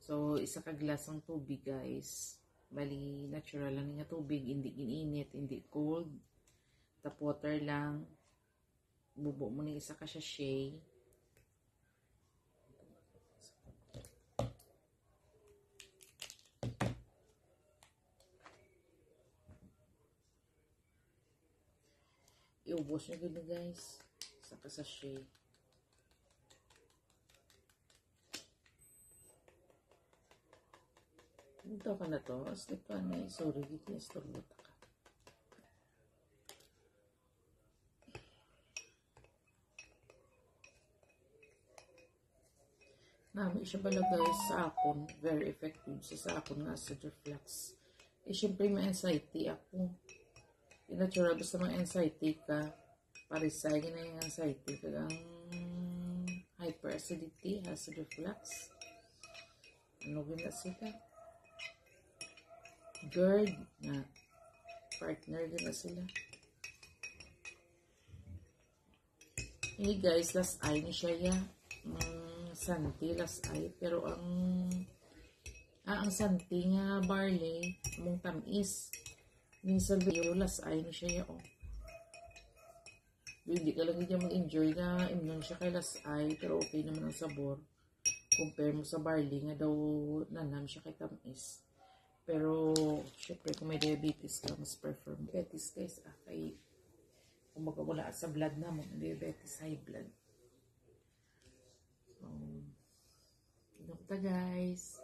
So, isa ka glass ng tubig, guys. Bali, natural lang nga tubig. Hindi gininit, hindi cold. Tap water lang. Bubo mo ng isa ka sachet. Iubos nyo gano'n, guys. Isa ka sachet. Ito ka na to. Asli pa na. Sorry, dito yung storbuta ka. Nami siya pala, guys, sa akon. Very effective siya sa akon nga sa reflux. Eh, syempre may anxiety ako. Natural, basta may anxiety ka. Parisay na yung anxiety. Kagang hyperacidity, acid reflux. Ano gina sila? GERD na partner gina sila. Hey guys, last eye ni siya ya. Santi, last eye. Pero ang santi nga barley, mong tamis. Minsan pero last eye ni siya ya. Oh. Hindi ka lang niya mag-enjoy na immune siya kay last eye, pero okay naman ang sabor. Compare mo sa barley nga daw nanam siya kay tamis. Pero, syempre, kung may diabetes ka, mas prefer mo. Diabetes, guys, kay kung wala sa blood na mo, diabetes, high blood. So, inom ta, guys.